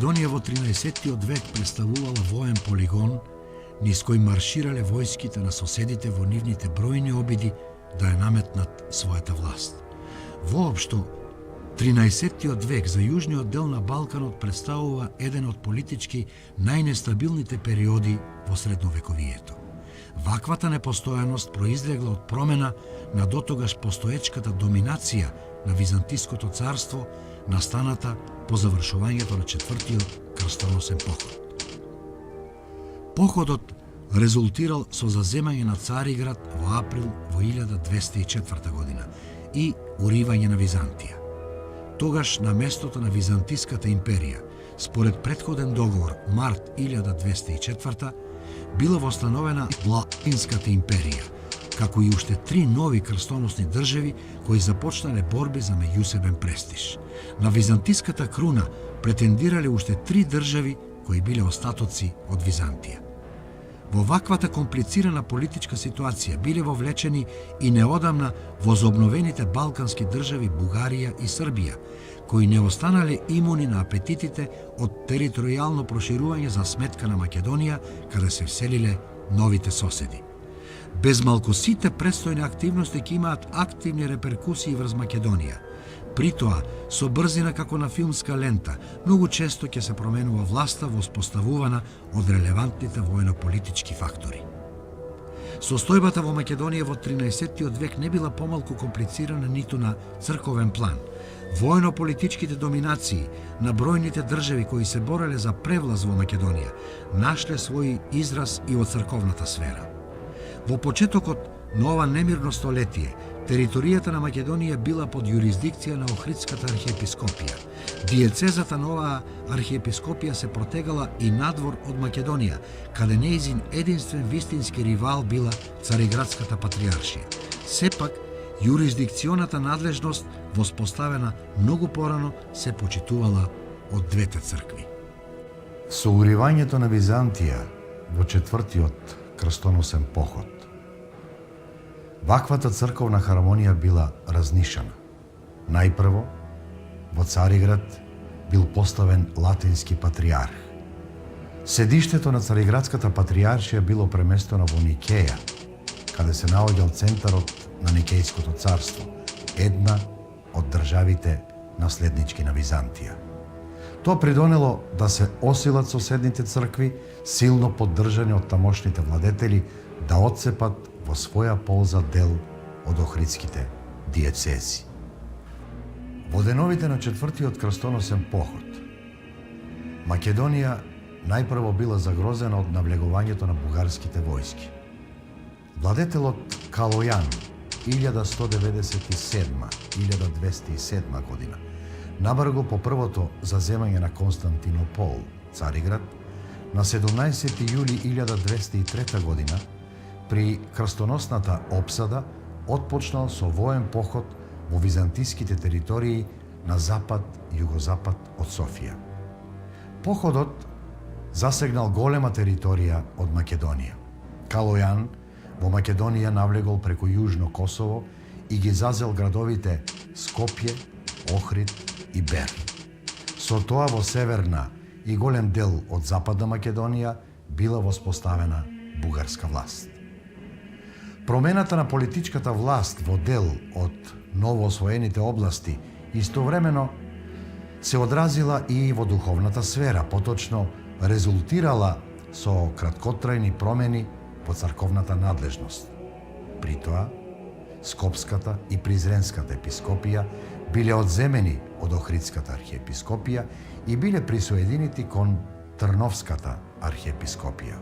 Македонија во 13-тиот век представувала воен полигон низ кој марширале војските на соседите во нивните бројни обиди да ја наметнат својата власт. Воопшто, 13-тиот век за јужниот дел на Балканот представува еден од политички најнестабилните периоди во средновековието. Ваквата непостојаност произлегла од промена на дотогаш постоечката доминација на Византиското царство, настаната по завршувањето на четвртиот крстоносен поход. Походот резултирал со заземање на Цариград во април во 1204 година и уривање на Византија. Тогаш на местото на Византиската империја, според претходен договор март 1204, била востановена Латинската империја, како и уште 3 нови крстоносни држави кои започнале борби за меѓусебен престиж. На византиската круна претендирале уште 3 држави кои биле остатоци од Византија. Во ваквата комплицирана политичка ситуација биле вовлечени и неодамна возобновените балкански држави Бугарија и Србија, кои не останале имуни на апетитите од територијално проширување за сметка на Македонија, каде се вселиле новите соседи. Без малку сите предстојни активности ќе имаат активни реперкусии врз Македонија. При тоа, со брзина како на филмска лента, многу често ќе се променува власта воспоставувана од релевантните војно-политички фактори. Состојбата во Македонија во 13-тиот век не била помалку комплицирана ниту на црковен план. Војно-политичките доминации на бројните држави кои се бореле за превлаз во Македонија нашле свој израз и во црковната сфера. Во почетокот на ова немирно столетие, територијата на Македонија била под јурисдикција на Охридската архиепископија. Диецезата на оваа архиепископија се протегала и надвор од Македонија, каде нејзин единствен вистински ривал била Цариградската патриаршија. Сепак, јурисдикционата надлежност, воспоставена многу порано, се почитувала од двете цркви. Со уривањето на Византија во четвртиот крстоносен поход, ваквата црковна харомонија била разнишана. Најпрво, во Цариград бил поставен латински патриарх. Седиштето на Цариградската патриаршија било преместено во Никеја, каде се наоѓал центарот на Никејското царство, една од државите наследнички на Византија. Тоа придонело да се осилат соседните цркви, силно поддржани од тамошните владетели, да отцепат во своја полза дел од охридските диецези. Во деновите на четвртиот крстоносен поход, Македонија најпрво била загрозена од навлегувањето на бугарските војски. Владетелот Калојан 1197-1207 година набрго по првото заземање на Константинопол, Цариград, на 17 јули 1203 година при крстоносната опсада отпочнал со воен поход во византиските територии на запад-југозапад од Софија. Походот засегнал голема територија од Македонија. Калојан во Македонија навлегол преку Јужно Косово и ги зазел градовите Скопје, Охрид и Бер. Со тоа во северна и голем дел од западна Македонија била воспоставена бугарска власт. Промената на политичката власт во дел од новоосвоените области истовремено се одразила и во духовната сфера, поточно резултирала со краткотрајни промени во црковната надлежност. При тоа, Скопската и Призренската епископија биле одземени од Охридската архиепископија и биле присоединети кон Трновската архиепископија.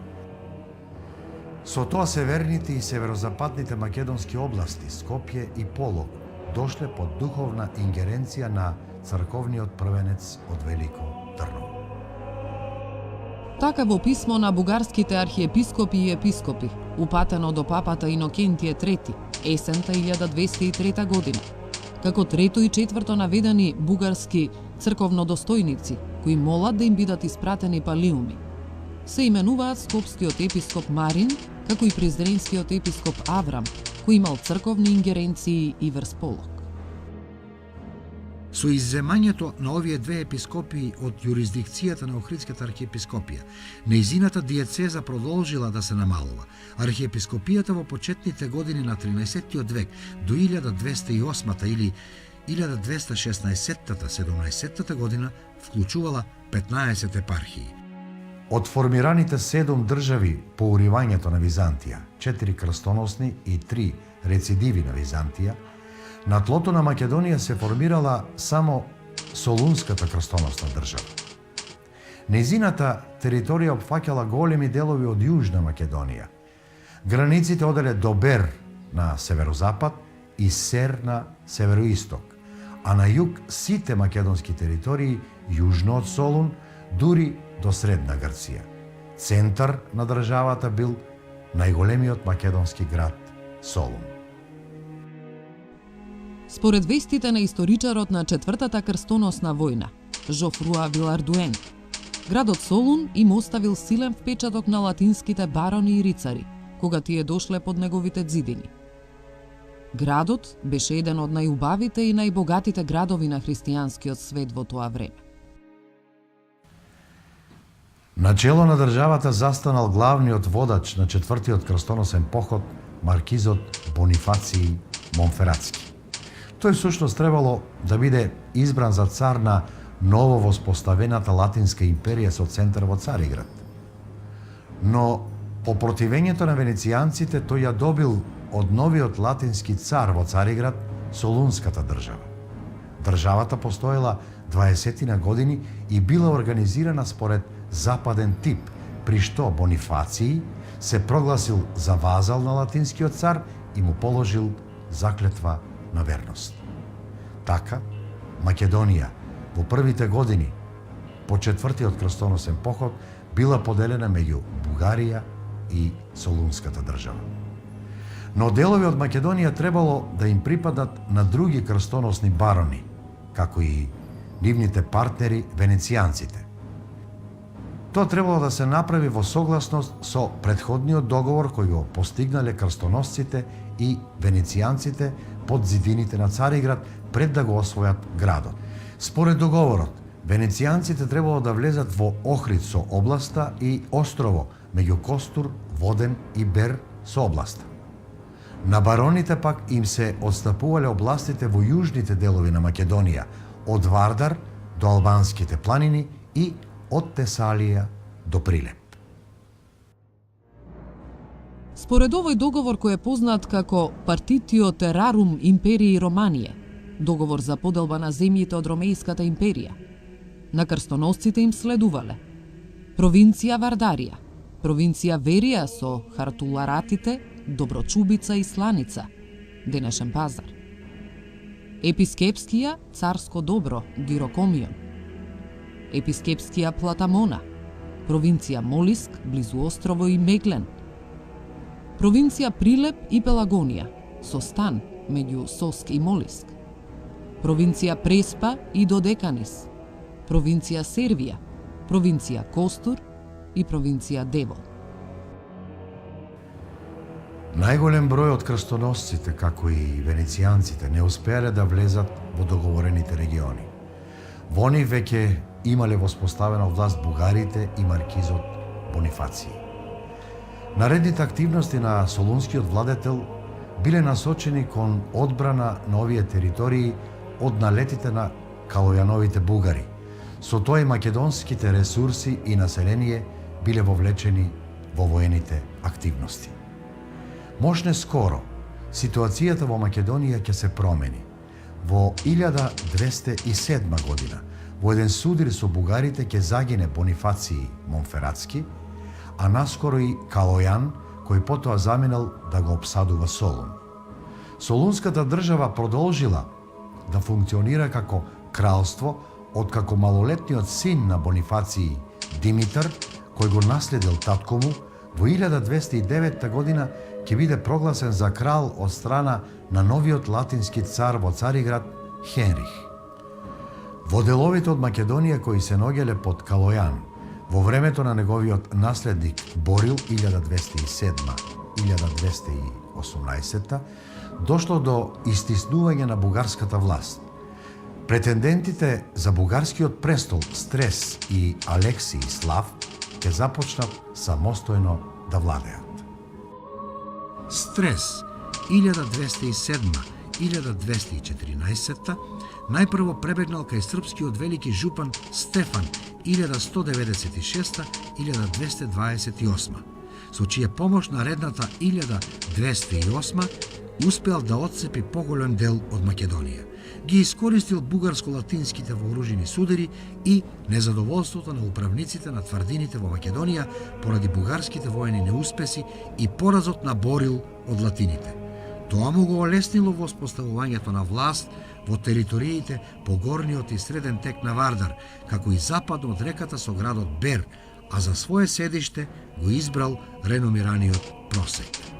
Со тоа северните и северозападните македонски области, Скопје и Полог, дошле под духовна ингеренција на црковниот првенец од Велико Трново. Така во писмо на бугарските архиепископи и епископи, упатено до папата Инокентије III, есента 1203 година, како трето и четврто наведени бугарски црковнодостојници, кои молат да им бидат испратени палиуми. Се именуваат скопскиот епископ Марин, како и призренскиот епископ Аврам, кој имал црковни ингеренции и врз Полог. Со изземањето на овие две епископии од јурисдикцијата на Охридската архиепископија, нејзината диецеза продолжила да се намалува. Архиепископијата во почетните години на 13 век до 1208 или 1216-17 година вклучувала 15 епархии. Од формираните 7 држави по уривањето на Византија, 4 крстоносни и 3 рецидиви на Византија, на тлото на Македонија се формирала само Солунската крстоносна држава. Нејзината територија опфаќала големи делови од Јужна Македонија. Границите оделе до Бер на северозапад и Сер на североисток, а на југ сите македонски територии јужно од Солун, дури до Средна Грција. Центар на државата бил најголемиот македонски град Солун. Според вестите на историчарот на Четвртата крстоносна војна, Жофруа Вилардуен, градот Солун им оставил силен впечаток на латинските барони и рицари, кога тие дошле под неговите ѕидини. Градот беше еден од најубавите и најбогатите градови на христијанскиот свет во тоа време. Начело на државата застанал главниот водач на Четвртиот крстоносен поход, маркизот Бонифаций Монфератски. Тој всушност требало да биде избран за цар на ново воспоставената Латинска империја со центар во Цариград. Но по противењето на венецијанците тој ја добил од новиот латински цар во Цариград Солунската држава. Државата постоела 20 години и била организирана според западен тип, при што Бонифаций се прогласил за вазал на латинскиот цар и му положил заклетва на верност. Така, Македонија во првите години по Четвртиот крстоносен поход била поделена меѓу Бугарија и Солунската држава. Но делови од Македонија требало да им припадат на други крстоносни барони, како и нивните партнери венецијанците. Тоа требало да се направи во согласност со претходниот договор кој го постигнале крстоносците и венецијанците под зидините на Цариград пред да го освојат градот. Според договорот, венецијанците требало да влезат во Охрид со областа и острово меѓу Костур, Воден и Бер со областа. На бароните пак им се отстапувале областите во јужните делови на Македонија, од Вардар до Албанските планини и од Тесалија до Прилеп. Според овој договор кој е познат како Партитио Терарум Империи Романије, договор за поделба на земјите од Ромејската империја, на крстоносците им следувале провинција Вардарија, провинција Верија со Хартуларатите, Доброчубица и Сланица, денешен Пазар, епискепскија Царско Добро, Гирокомион, епискепскија Платамона, провинција Молиск, близу острово и Меглен, провинција Прилеп и Пелагонија, со стан меѓу Соск и Молиск, провинција Преспа и Додеканис, провинција Сервија, провинција Костур и провинција Девол. Најголем број од крстоносците, како и венецијанците, не успеале да влезат во договорените региони. Во нив веќе имале воспоставена власт бугарите и маркизот Бонифаций. Наредните активности на солунскиот владетел биле насочени кон одбрана на овие територии од налетите на калојановите бугари. Со тоа и македонските ресурси и население биле вовлечени во воените активности. Можне скоро, ситуацијата во Македонија ќе се промени. Во 1207 година, во еден судир со бугарите ќе загине Бонифаций Монфератски, а наскоро и Калојан, кој потоа заминал да го обсадува Солун. Солунската држава продолжила да функционира како кралство, откако малолетниот син на Бонифаций, Димитар, кој го наследил татко му, во 1209 година ќе биде прогласен за крал од страна на новиот латински цар во Цариград, Хенрих. Во деловите од Македонија кои се наоѓале под Калојан, во времето на неговиот наследник Борил 1207-1218, дошло до истиснување на бугарската власт. Претендентите за бугарскиот престол Стрес и Алексиј Слав ќе започнат самостојно да владеат. Стрес 1207-1214 најпрво пребегнал кај српскиот велики жупан Стефан 1196-1228, со чија помош наредната 1208 успеал да отцепи поголем дел од Македонија. Ги искористил бугарско-латинските вооружени судери и незадоволството на управниците на тврдините во Македонија поради бугарските воени неуспеси и поразот на Борил од латините. Тоа му го олеснило воспоставувањето на власт во териториите по горниот и среден тек на Вардар, како и западно од реката со градот Бер, а за свое седиште го избрал реномираниот Просек.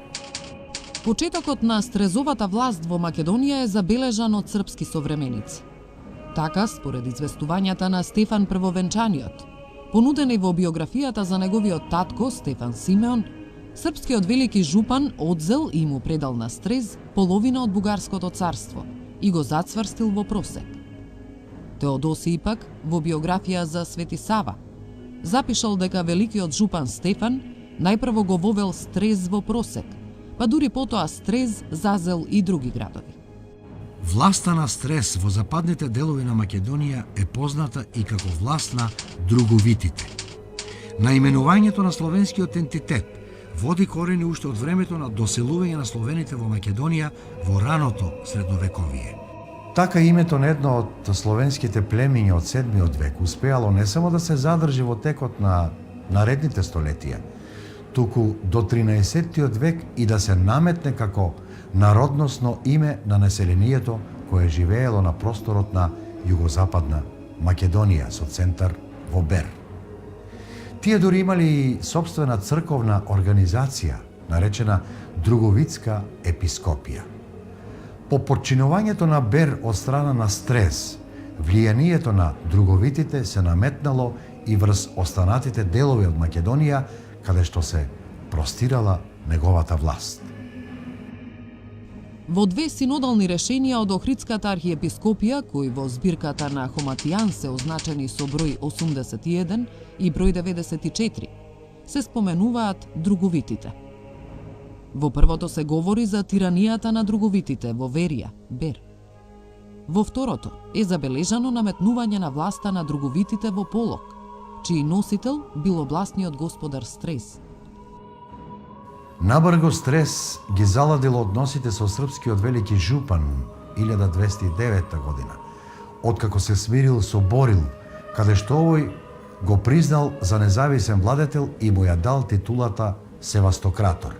Почетокот на Стрезовата власт во Македонија е забележан од српски современици. Така, според известувањата на Стефан Првовенчаниот, понудени во биографијата за неговиот татко Стефан Симеон, српскиот велики жупан одзел и му предал на Стрез половина од бугарското царство и го зацврстил во Просек. Теодосиј пак, во биографија за Свети Сава, запишал дека великиот жупан Стефан најпрво го вовел Стрез во Просек, па дури потоа Стрез зазел и други градови. Власта на Стрес во западните делови на Македонија е позната и како власт на друговитите. Наименувањето на словенскиот ентитет води корени уште од времето на доселување на словените во Македонија во раното средновековие. Така името на едно од словенските племиња од 7 век успеало не само да се задржи во текот на наредните столетија, туку до 13 век и да се наметне како народносно име на населението кое живеело на просторот на југозападна Македонија со центар во Бер. Тие дори имали и сопствена црковна организација, наречена Друговитска епископија. По подчинувањето на Бер од страна на Стрес, влијанието на друговитите се наметнало и врз останатите делови од Македонија, каде што се простирала неговата власт. Во две синодални решенија од Охридската архиепископија, кои во збирката на Хоматијан се означени со број 81 и број 94, се споменуваат друговитите. Во првото се говори за тиранијата на друговитите во Верија, Бер. Во второто е забележано наметнување на власта на друговитите во Полок, чиј носител бил областниот господар Стрес. Набрго Стрес ги заладил односите со српскиот велики жупан 1209 година, откако се смирил со Борил, каде што овој го признал за независен владетел и му ја дал титулата Севастократор.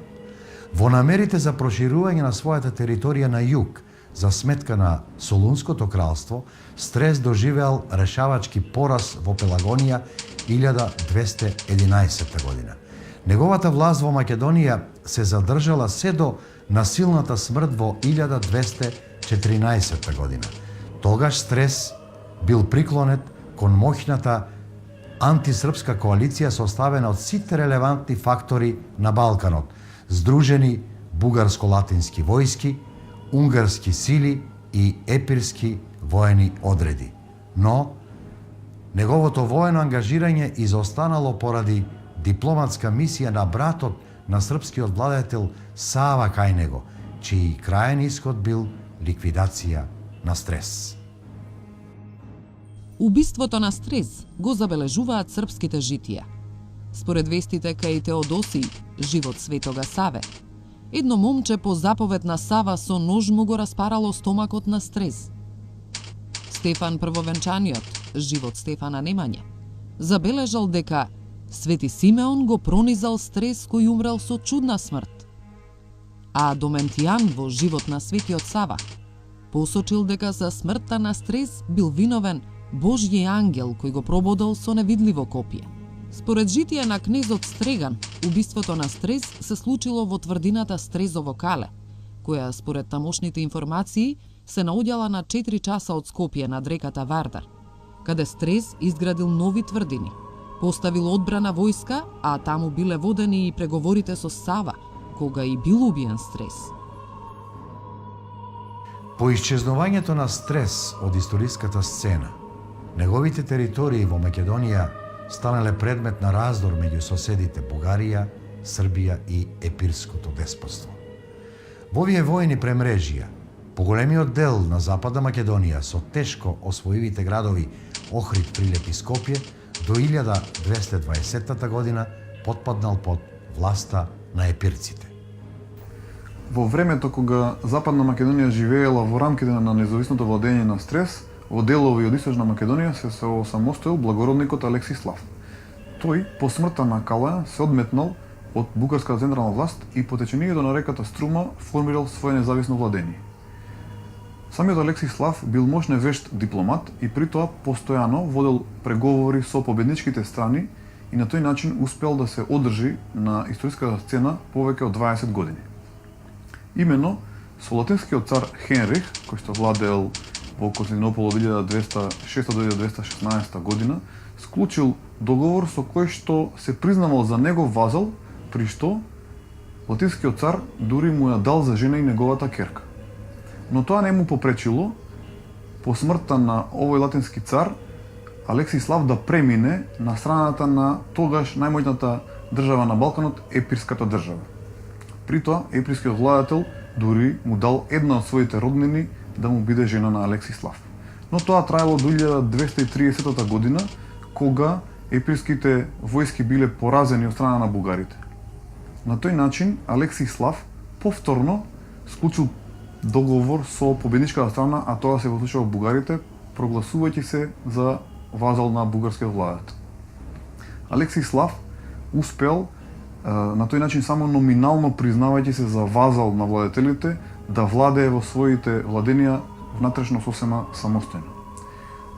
Во намерите за проширување на својата територија на југ, за сметка на Солунското кралство, Стрес доживеал решавачки пораз во Пелагонија 1211 година. Неговата власт во Македонија се задржала се до насилната смрт во 1214 година. Тогаш Стрес бил приклонет кон моќната антисрпска коалиција составена од сите релевантни фактори на Балканот, здружени бугарско-латински војски, унгарски сили и епирски воени одреди. Но неговото воено ангажирање изостанало поради дипломатска мисија на братот на српскиот владетел Сава кај него, чиј крајен исход бил ликвидација на Стрес. Убиството на Стрес го забележуваат српските житија. Според вестите кај Теодосиј, живот Светога Саве, едно момче по заповед на Сава со нож му го распарало стомакот на Стрес. Стефан Првовенчаниот, живот Стефана Немање, забележал дека Свети Симеон го пронизал Стрес кој умрел со чудна смрт. А Доментијан во живот на Светиот Сава посочил дека за смртта на Стрес бил виновен Божји ангел кој го прободал со невидливо копие. Според житие на кнезот Стреган, убиството на Стрес се случило во тврдината Стрезово кале, која според тамошните информации се наоѓала на 4 часа од Скопје над реката Вардар, каде Стрес изградил нови тврдини, поставил одбрана војска, а таму биле водени и преговорите со Сава, кога и бил убиен Стрес. По исчезнувањето на Стрес од историската сцена, неговите територии во Македонија станале предмет на раздор меѓу соседите Бугарија, Србија и Епирското деспотство. Во овие војни премрежија, поголемиот дел на Западна Македонија со тешко освоивите градови Охрид, Прилеп и Скопје до 1220 година потпаднал под власта на епирците. Во времето кога Западна Македонија живеела во рамките на независното владење на Стрес, во делови од Источна Македонија се осамостоил благородникот Алексислав. Тој, по смртта на Калаја, се одметнал од бугарската централна власт и по течењето на реката Струма формирал свое независно владење. Самиот Алексислав бил мощен вешт дипломат и при тоа постојано водел преговори со победничките страни и на тој начин успел да се одржи на историската сцена повеќе од 20 години. Именно со латинскиот цар Хенрих, кој што владеел во Константинопол од 1206 до 1216 година, склучил договор со кој што се признавал за негов вазал, при што латинскиот цар дури му ја дал за жена и неговата керка. Но тоа не му попречило, по смртта на овој латински цар, Алексислав да премине на страната на тогаш најмоćната држава на Балканот, Епирската држава. При тоа, епирскиот владетел дури му дал една од своите роднини да му биде жена на Алексислав. Но тоа траело до 1230 година, кога епирските војски биле поразени од страна на бугарите. На тој начин, Алексислав повторно склучил договор со победничката страна, а тоа се во случајот бугарите, прогласувајќи се за вазал на бугарскиот владетел. Алексислав успел на тој начин само номинално признавајќи се за вазал на владетелите да владее во своите владенија внатрешно сосема самостојно.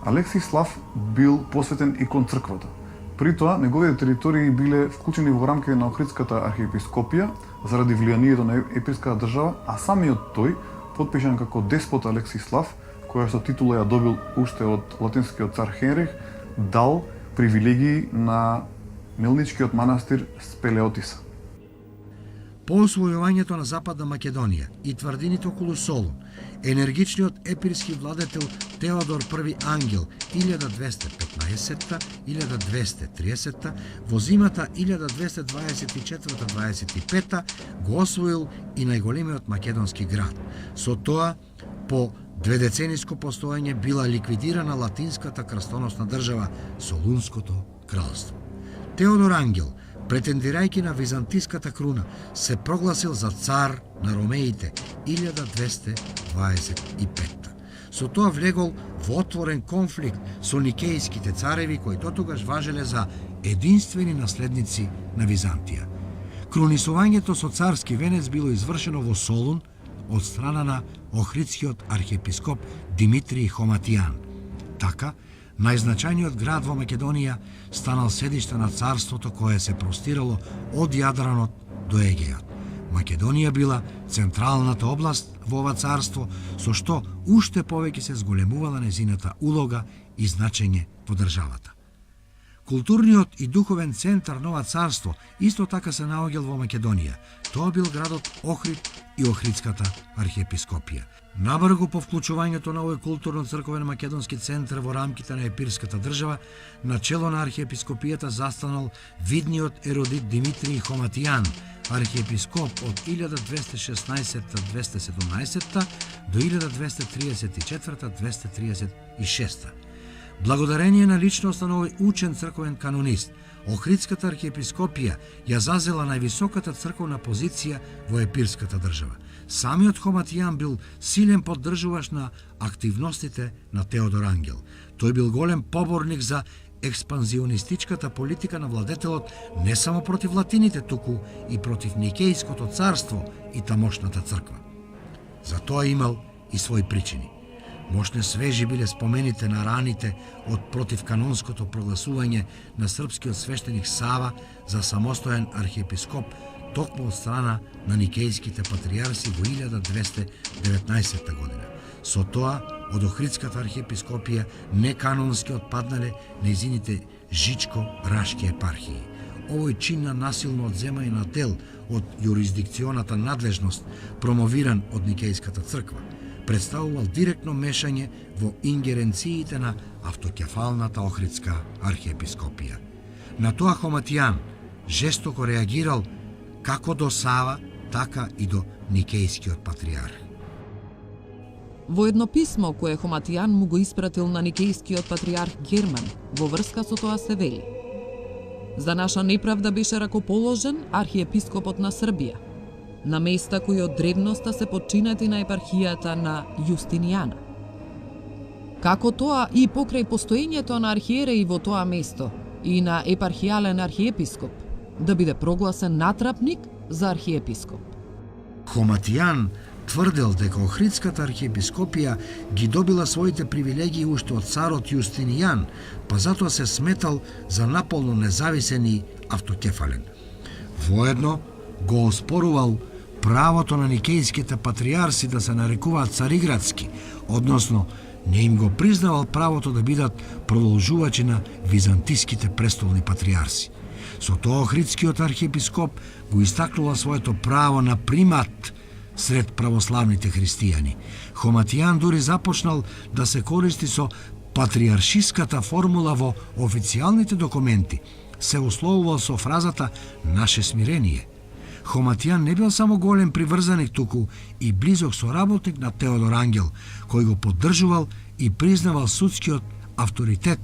Алексислав бил посветен и кон црквата. При тоа, неговите територии биле вклучени во рамките на Охридската архиепископија заради влијанието на епирската држава, а самиот тој, потпишан како деспот Алексислав, која што титула ја добил уште од латинскиот цар Хенрих, дал привилегии на мелничкиот манастир Спелеотиса. По освојувањето на Западна Македонија и тврдините околу Солун, енергичниот епирски владетел Теодор I Ангел 1215-1230 во зимата 1224-25 го освоил и најголемиот македонски град. Со тоа, по дведецениско постоење била ликвидирана латинската крстоносна држава Солунското кралство. Теодор Ангел, претендирајќи на византиската круна, се прогласил за цар на ромеите 1225. Со тоа влегол во отворен конфликт со никејските цареви кои дотогаш важеле за единствени наследници на Византија. Крунисувањето со царски венец било извршено во Солун од страна на охридскиот архиепископ Димитрий Хоматијан. Така, најзначајниот град во Македонија станал седиште на царството кое се простирало од Јадранот до Егејот. Македонија била централната област во ова царство, со што уште повеќе се зголемувала незината улога и значење во државата. Културниот и духовен центар на ова царство исто така се наоѓал во Македонија. Тоа бил градот Охрид и Охридската архиепископија. Набрзо по вклучувањето на овој културно-црковен македонски центар во рамките на епирската држава, на чело на архиепископијата застанал видниот еродит Димитрий Хоматијан, архиепископ од 1216-217 до 1234-236. Благодарение на личноста на овој учен црковен канонист, Охридската архиепископија ја зазела највисоката црковна позиција во епирската држава. Самиот Хоматијан бил силен поддржуваш на активностите на Теодор Ангел. Тој бил голем поборник за експанзионистичката политика на владетелот не само против латините, туку и против Никејското царство и тамошната црква. За тоа имал и своји причини. Мощне свежи биле спомените на раните од противканонското прогласување на српскиот свештеник Сава за самостоен архиепископ токму од страна на никејските патријарси во 1219 година. Со тоа, од Охридската архиепископија неканонски отпаднале нејзините Жичко-Рашки епархии. овој чин на насилно одземање на дел од јурисдикционата надлежност, промовиран од Никејската црква, представувал директно мешање во ингеренциите на автокефалната Охридска архиепископија. На тоа Хоматијан жестоко реагирал како до Сава, така и до Никејскиот патриарх. Во едно писмо кое Хоматијан му го испратил на Никејскиот патриарх Герман, во врска со тоа се вели: за наша неправда беше ракоположен архиепископот на Србија, на места кои од древноста се подчинети на епархијата на Јустинијана. Како тоа и покрај постоењето на архиереи во тоа место и на епархијален архиепископ, да биде прогласен натрапник за архиепископ. Хоматијан тврдел дека Охридската архиепископија ги добила своите привилегии уште од царот Јустинијан, па затоа се сметал за наполно независен и автокефален. Воедно го оспорувал правото на никејските патриарси да се нарекуваат цариградски, односно не им го признавал правото да бидат продолжувачи на византиските престолни патриарси. Со тоа Охридскиот архиепископ го истакнува своето право на примат сред православните христијани. Хоматијан дури започнал да се користи со патриаршиската формула во официјалните документи, се условувал со фразата «наше смирение». Хоматијан не бил само голем приврзаник, туку и близок соработник на Теодор Ангел, кој го поддржувал и признавал судскиот авторитет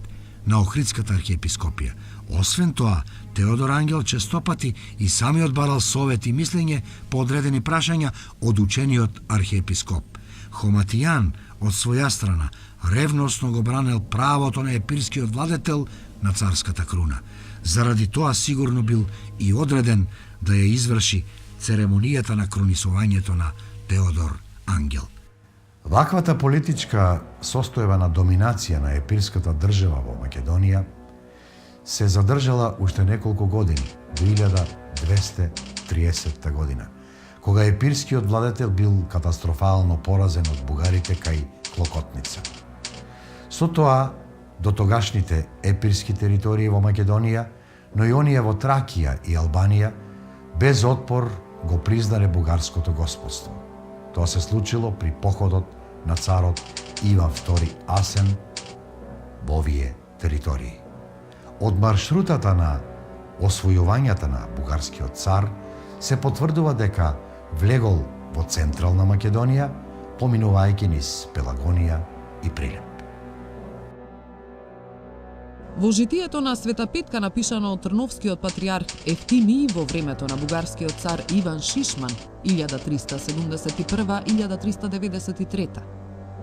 на Охридската архиепископија. Освен тоа, Теодор Ангел честопати и самиот барал совет и мислење по одредени прашања од учениот архиепископ. Хоматијан, од своја страна, ревносно го бранел правото на епирскиот владетел на царската круна. Заради тоа сигурно бил и одреден да ја изврши церемонијата на кронисувањето на Теодор Ангел. Ваквата политичка состојба на доминација на епирската држава во Македонија се задржала уште неколку години, до 1230 година, кога епирскиот владетел бил катастрофално поразен од бугарите кај Клокотница. Со тоа, до тогашните епирски територии во Македонија, но и оние во Тракија и Албанија, без отпор го признале бугарското господство. Тоа се случило при походот на царот Иван II Асен во овие територии. Од маршрутата на освојувањата на бугарскиот цар се потврдува дека влегол во централна Македонија, поминувајќи низ Пелагонија и Прилеп. Во житието на Света Петка, напишано од Трновскиот патриарх Ефтимий во времето на бугарскиот цар Иван Шишман 1371-1393,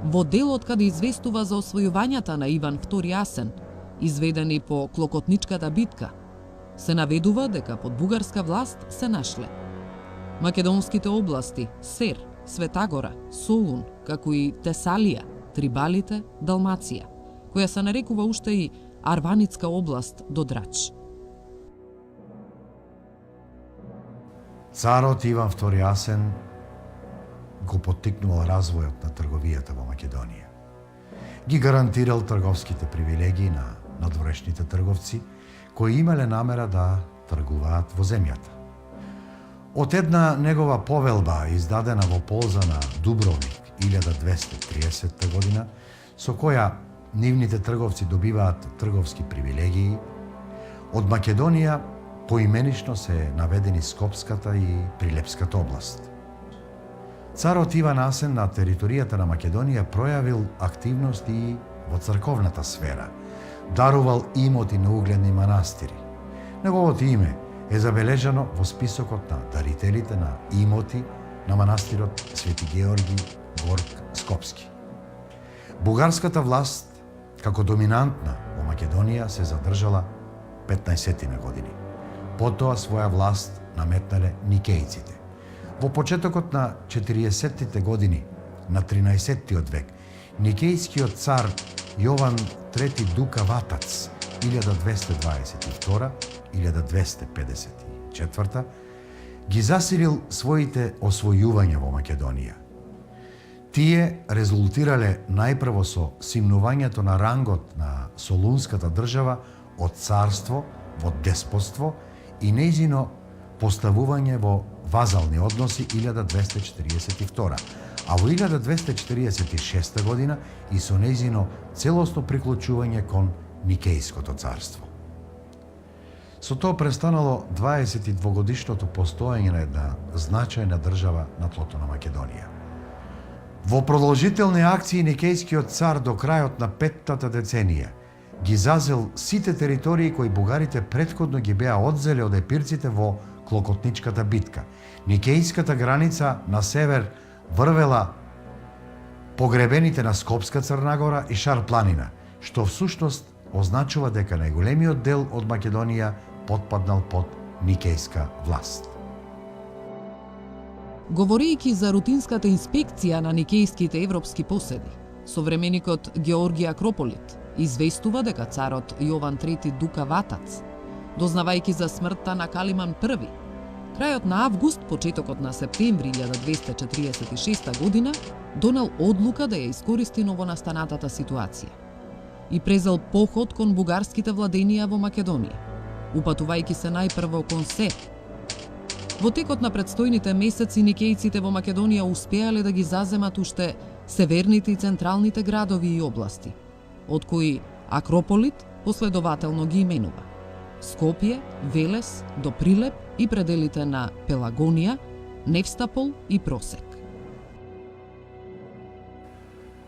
во делот каде известува за освојувањата на Иван II Асен, изведени по Клокотничката битка, се наведува дека под бугарска власт се нашле македонските области Сер, Светагора, Солун, како и Тесалија, Трибалите, Далмација, која се нарекува уште и Арваницка област до Драч. Царот Иван II Асен го поттикнувал развојот на трговијата во Македонија. Ги гарантирал трговските привилегии на надворешните трговци кои имале намера да тргуваат во земјата. Од една негова повелба издадена во полза на Дубровник 1230 година, со која нивните трговци добиваат трговски привилегии, од Македонија поименично се наведени Скопската и Прилепската област. Царот Иван Асен на територијата на Македонија пројавил активност и во црковната сфера, дарувал имоти на угледни манастири. Неговото име е забележано во списокот на дарителите на имоти на манастирот Свети Георги Горк Скопски. Бугарската власт, како доминантна во Македонија, се задржала 15 години. Потоа своја власт наметнале никејците. Во почетокот на 40-тите години на 13-тиот век, никејскиот цар Јован III Дука Ватац 1222-1254 ги засилил своите освојувања во Македонија. Тие резултирале најпрво со симнувањето на рангот на Солунската држава од царство во деспотство и нејзино поставување во вазални односи 1242, а во 1246 година и со нејзино целосно приклучување кон Никејското царство. Со тоа престанало 22-годишното постоење на една значајна држава на тлото на Македонија. Во продолжителни акции Никејскиот цар до крајот на 5-тата деценија ги зазел сите територии кои бугарите претходно ги беа одзеле од епирците во Клокотничката битка. Никејската граница на север врвела погребените на Скопска Црнагора и Шар планина, што всушност означува дека најголемиот дел од Македонија потпаднал под Никејска власт. Говорејќи за рутинската инспекција на никејските европски поседи, современикот Георги Акрополит известува дека царот Јован III Дука Ватац, дознавајќи за смртта на Калиман I, крајот на август, почетокот на септември 1246 година, донел одлука да ја искористи новонастанатата ситуација и презел поход кон бугарските владенија во Македонија, упатувајќи се најпрво кон Се. Во текот на предстојните месеци никејците во Македонија успеале да ги заземат уште северните и централните градови и области, од кои Акрополит последователно ги именува: Скопје, Велес, до Прилеп и пределите на Пелагонија, Невстапол и Просек.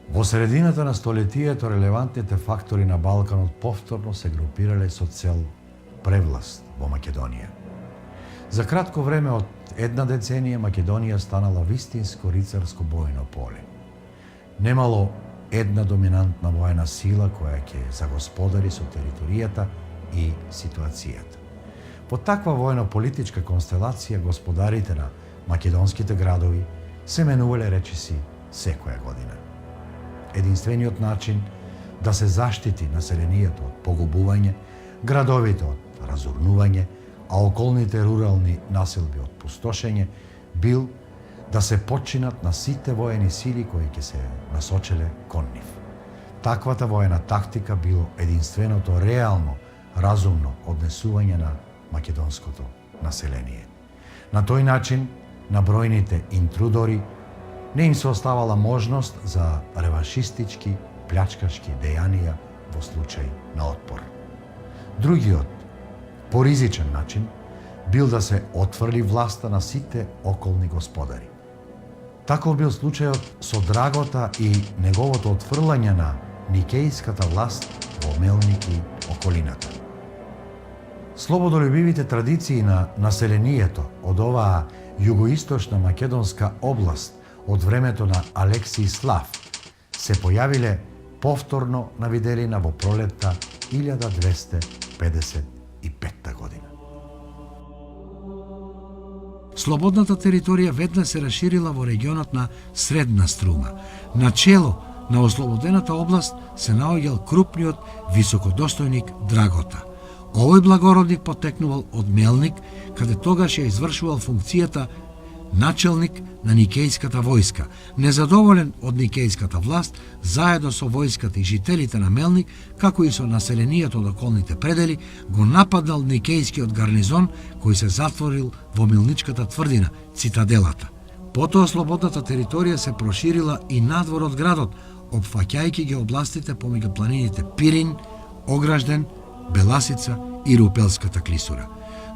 Во средината на столетието релевантните фактори на Балканот повторно се групирале со цел превласт во Македонија. За кратко време од една деценија Македонија станала вистинско рицарско бојно поле. Немало една доминантна воена сила која ќе загосподари со територијата и ситуацијата. Во таква воено-политичка констелација господарите на македонските градови се менувале речиси секоја година. Единствениот начин да се заштити населението од погубување, градовите од разурнување, а околните рурални населби од пустошење, бил да се починат на сите воени сили кои ќе се насочеле кон нив. Таквата воена тактика било единственото реално, разумно однесување на македонското население. На тој начин, на бројните интрудори не им се оставала можност за реваншистички, плячкашки дејанија во случај на отпор. Другиот, поризичен начин, бил да се отфрли власта на сите околни господари. Таков бил случајот со Драгота и неговото отфрлање на никејската власт во Мелник и околината. Слободолюбивите традиции на населението од оваа југоисточна македонска област од времето на Алексиј Слав се појавиле повторно на виделина во пролетта 1255 година. Слободната територија веднаш се расширила во регионот на Средна Струма. Начело на ослободената област се наоѓал крупниот високодостојник Драгота. Овој благородник потекнувал од Мелник, каде тогаш ја извршувал функцијата начелник на Никејската војска. Незадоволен од Никејската власт, заедно со војската и жителите на Мелник, како и со населението од околните предели, го нападнал Никејскиот гарнизон кој се затворил во Милничката тврдина, цитаделата. Потоа слободната територија се проширила и надвор од градот, опфаќајќи ги областите помеѓу планините Пирин, Огражден, Беласица и Рупелската клисура.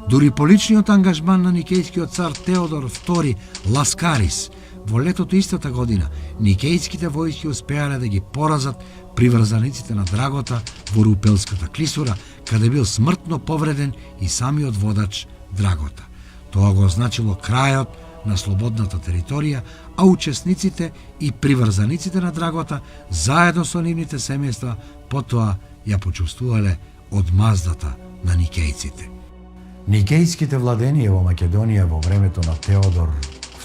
Дури по личниот ангажман на никејскиот цар Теодор II Ласкарис во летото истата година, никејските војски успеале да ги поразат приврзаниците на Драгота во Рупелската клисура, каде бил смртно повреден и самиот водач Драгота. Тоа го означило крајот на слободната територија, а учесниците и приврзаниците на Драгота, заедно со нивните семејства, потоа ја почувствувале одмаздата на никејците. Никејските владенија во Македонија во времето на Теодор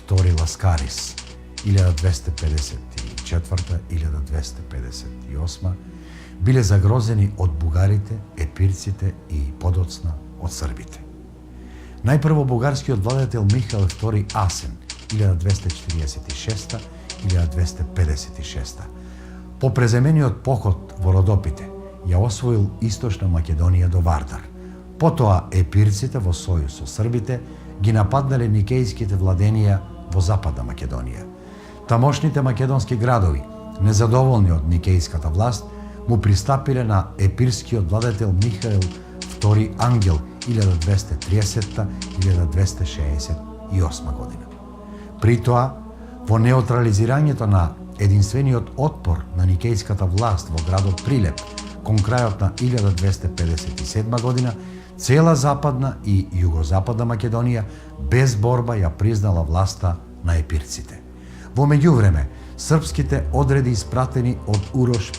II Ласкарис 1254-1258 биле загрозени од бугарите, епирците и подоцна од србите. Најпрво бугарскиот владетел Михаил II Асен 1246-1256 по преземениот поход во Родопите ја освоил источна Македонија до Вардар. Потоа епирците во сојуз со србите ги нападнале никејските владенија во Западна Македонија. Тамошните македонски градови, незадоволни од никејската власт, му пристапиле на епирскиот владетел Михаил II Ангел 1230-1268 година. При тоа, во неутрализирањето на единствениот отпор на никејската власт во градот Прилеп кон крајот на 1257 година, цела Западна и Југозападна Македонија без борба ја признала власта на епирците. Во меѓувреме, српските одреди испратени од Урош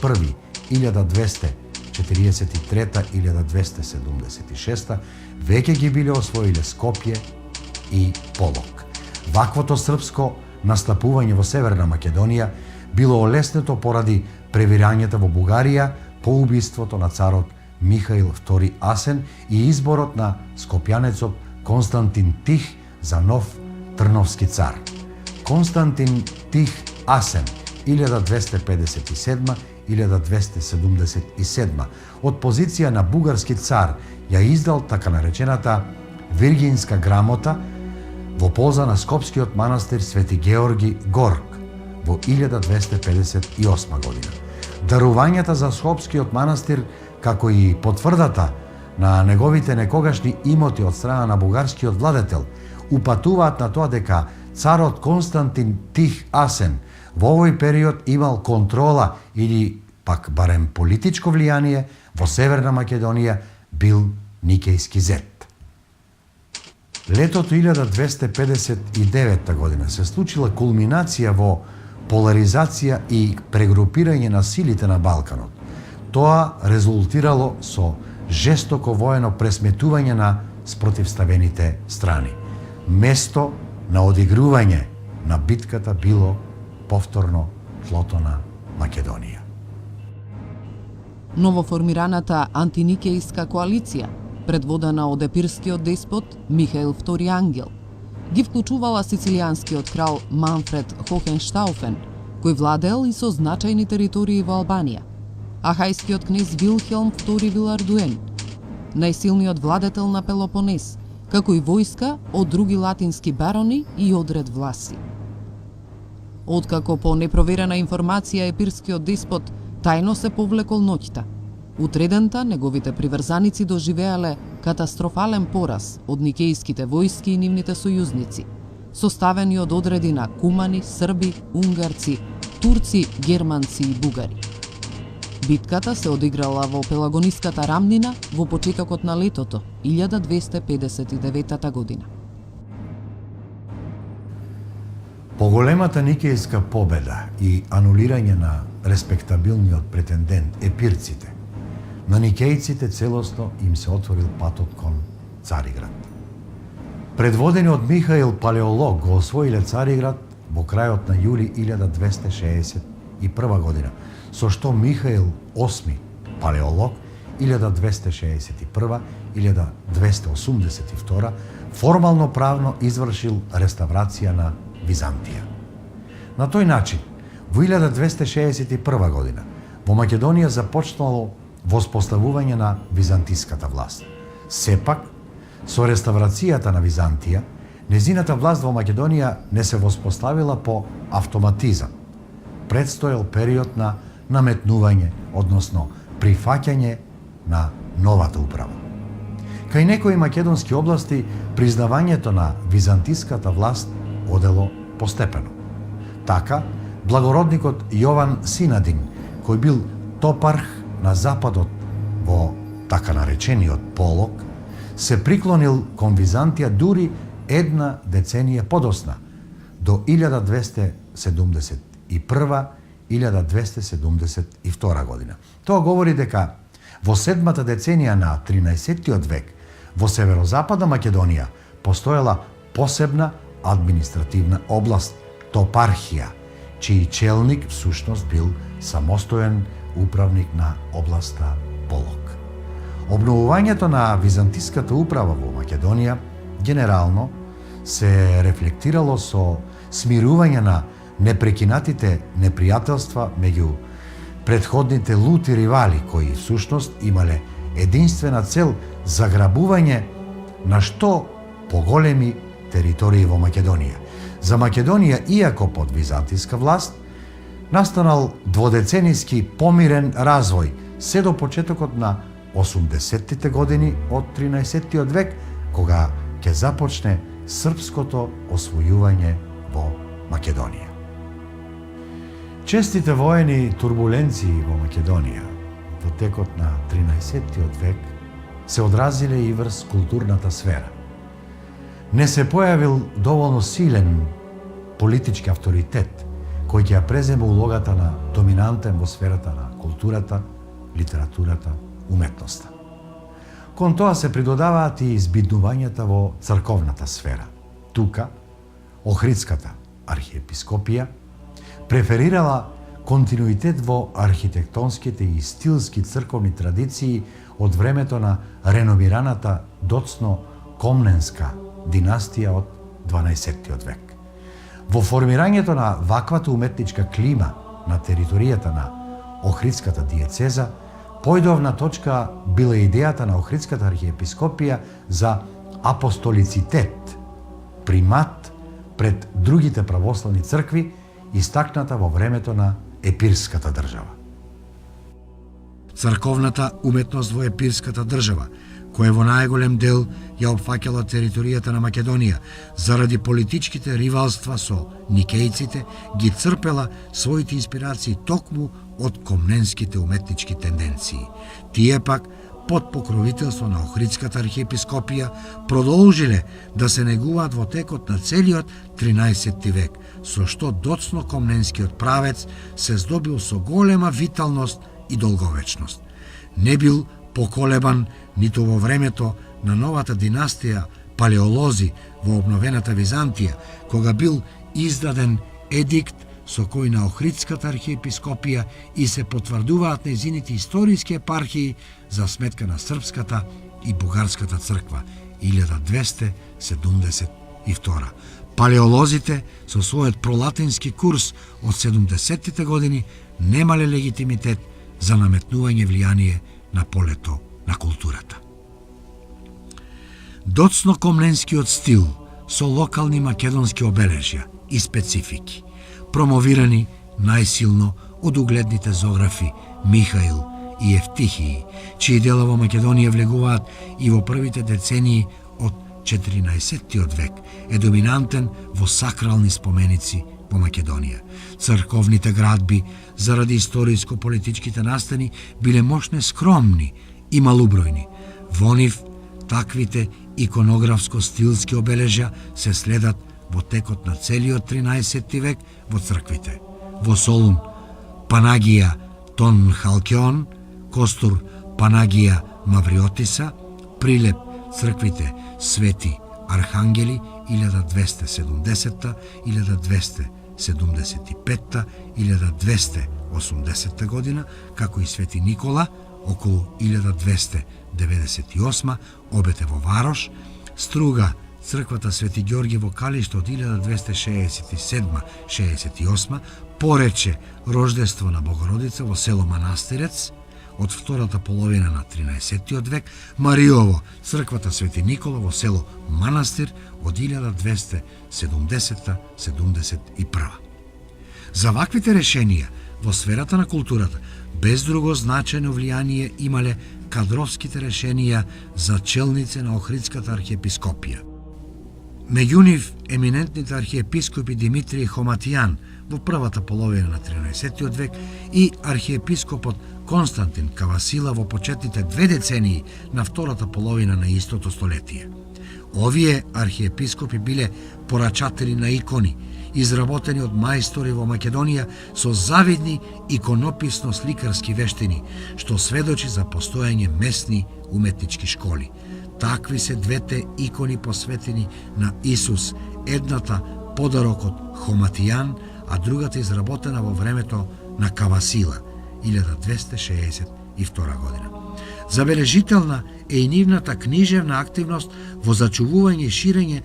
I 1243-1276 веќе ги биле освоиле Скопје и Полок. Ваквото српско настапување во Северна Македонија било олеснето поради превирањата во Бугарија по убиството на царот Михаил II Асен и изборот на скопјанецот Константин Тих за нов трновски цар. Константин Тих Асен 1257-1277 од позиција на бугарски цар ја издал така наречената Виргинска грамота во полза на скопскиот манастир Свети Георги Горк во 1258 година. Дарувањата за скопскиот манастир, како и потврдата на неговите некогашни имоти од страна на бугарскиот владетел, упатуваат на тоа дека царот Константин Тих Асен во овој период имал контрола или пак барем политичко влијание во Северна Македонија, бил никејски зет. Летото 1259 година се случила кулминација во поларизација и прегрупирање на силите на Балканот. Тоа резултирало со жестоко воено пресметување на спротивставените страни. Место на одигрување на битката било повторно флотона Македонија. Новоформираната антиникејска коалиција, предводена од епирскиот деспот Михаил II Ангел, ги вклучувала сицилијанскиот крал Манфред Хохенштауфен, кој владеел и со значајни територии во Албанија, а хајскиот кнез Вилхелм II Вилардуен, најсилниот владетел на Пелопонес, како и војска од други латински барони и одред власи. Откако по непроверена информација епирскиот деспот тајно се повлекол ноќта, утредента неговите приврзаници доживеале катастрофален пораз од никејските војски и нивните сојузници, составени од одреди на кумани, срби, унгарци, турци, германци и бугари. Битката се одиграла во Пелагониската рамнина во почетокот на летото 1259 година. Поголемата никејска победа и анулирање на респектабилниот претендент епирците, на никејците целосно им се отворил патот кон Цариград. Предводени од Михаил Палеолог го освоиле Цариград во крајот на јули 1261 година, со што Михаил VIII Палеолог 1261-1282 формално правно извршил реставрација на Византија. На тој начин, во 1261 година, во Македонија започнало воспоставување на византиската власт. Сепак, со реставрацијата на Византија, незината власт во Македонија не се воспоставила по автоматизам. Предстоел период на наметнување, односно прифаќање на новата управа. Кај некои македонски области, признавањето на византиската власт одело постепено. Така, благородникот Јован Синадин, кој бил топарх на западот во така наречениот Полок, се приклонил кон Византија дури една деценија подосна, до 1271-1272 година. Тоа говори дека во седмата деценија на 13-тиот век во северозападна Македонија постоела посебна административна област, топархија, чиј челник всушност бил самостоен управник на областа Полок. Обновувањето на византиската управа во Македонија генерално се рефлектирало со смирување на непрекинатите непријателства меѓу претходните лути ривали кои всушност имале единствена цел заграбување на што поголеми територии во Македонија. За Македонија, иако под византиска власт, настанал дводеценијски помирен развој се до почетокот на 80-тите години од 13-тиот век, кога ќе започне српското освојување во Македонија. Честите воени турбуленции во Македонија во текот на 13-тиот век се одразиле и врз културната сфера. Не се појавил доволно силен политички авторитет кој ќе ја преземе улогата на доминантен во сферата на културата, литературата, уметноста. Кон тоа се придодаваат и избиднувањата во црковната сфера. Тука, Охридската архиепископија преферирала континуитет во архитектонските и стилски црковни традиции од времето на реномираната доцно Комненска династија од 12-тиот век. Во формирањето на ваквата уметничка клима на територијата на Охридската диецеза, појдовна точка била идејата на Охридската архиепископија за апостолицитет, примат пред другите православни цркви, истакната во времето на епирската држава. Црковната уметност во епирската држава, која во најголем дел ја опфаќала територијата на Македонија, заради политичките ривалства со никејците, ги црпела своите инспирации токму од комненските уметнички тенденции. Тие пак, под покровителство на Охридската архиепископија, продолжиле да се негуваат во текот на целиот 13 век, со што доцно комненскиот правец се здобил со голема виталност и долговечност. Не бил поколебан ниту во времето на новата династија палеолози во обновената Византија, кога бил издаден едикт со кој на Охридската архиепископија и се потврдуваат нејзините историски епархии за сметка на Српската и Бугарската црква 1272. Палеолозите со својот пролатински курс од 70-тите години немале легитимитет за наметнување влијание на полето на културата. Доцно комненскиот стил со локални македонски обележја и специфики, промовирани најсилно од угледните зографи Михаил и Евтихии, чии дела во Македонија влегуваат и во првите децении од 14-тиот век, е доминантен во сакрални споменици во Македонија. Црковните градби, заради историско-политичките настани, биле мощне скромни и малубројни. Во нив, таквите иконографско-стилски обележја се следат во текот на целиот 13 век во црквите. Во Солун, Панагија Тон Халкеон, Костур Панагија Мавриотиса, Прилеп црквите Свети Архангели 1270, 1275, 1280 година, како и Свети Никола околу 1298, обете во Варош, Струга црквата Свети Ѓорги во Калиште од 1267-68, Порече Рождество на Богородица во село Манастирец од втората половина на 13-тиот век, Мариово црквата Свети Никола во село Манастир од 1270-71. За ваквите решенија во сферата на културата без друго значајно влијание имале кадровските решенија за челници на Охридската архиепископија. Меѓу нив еминентните архиепископи Димитрий Хоматијан во првата половина на 13-тиот век и архиепископот Константин Кавасила во почетните 2 децении на втората половина на истото столетие. Овие архиепископи биле порачатели на икони, изработени од мајстори во Македонија со завидни иконописно-сликарски вештини, што сведочи за постојање месни уметнички школи. Такви се двете икони посветени на Исус, едната подарок од Хоматијан, а другата изработена во времето на Кавасила, 1262 година. Забележителна е и нивната книжевна активност во зачувување и ширење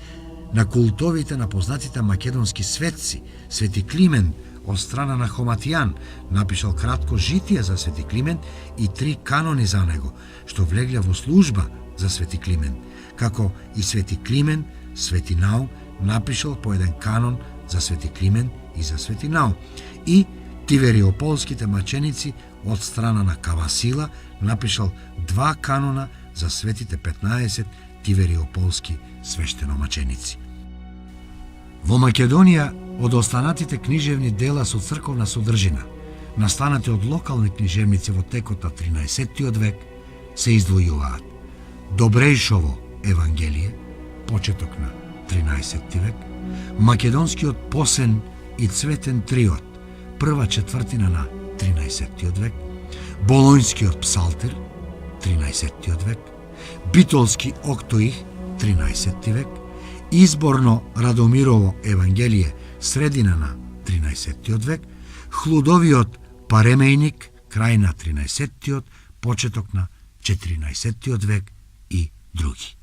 на култовите на познатите македонски светци. Свети Климент од страна на Хоматијан напишал кратко житие за Свети Климент и 3 канони за него, што влегле во служба за Свети Климен, како и Свети Климен, Свети Наум напишал по еден канон за Свети Климен и за Свети Наум. И Тивериополските маченици од страна на Кавасила напишал 2 канона за светите 15 Тивериополски свештеномаченици. Во Македонија, од останатите книжевни дела со црковна содржина, настанати од локални книжевници во текот на 13-тиот век, се издвојуваат Добрејшово Евангелие, почеток на 13 век, Македонскиот посен и цветен триот, прва четвртина на 13 век, Болонјскиот псалтир, 13 век, Битолски октоих, 13 век, Изборно Радомирово Евангелие, средина на 13 век, Хлудовиот Паремејник, крај на 13 почеток на 14 век и други.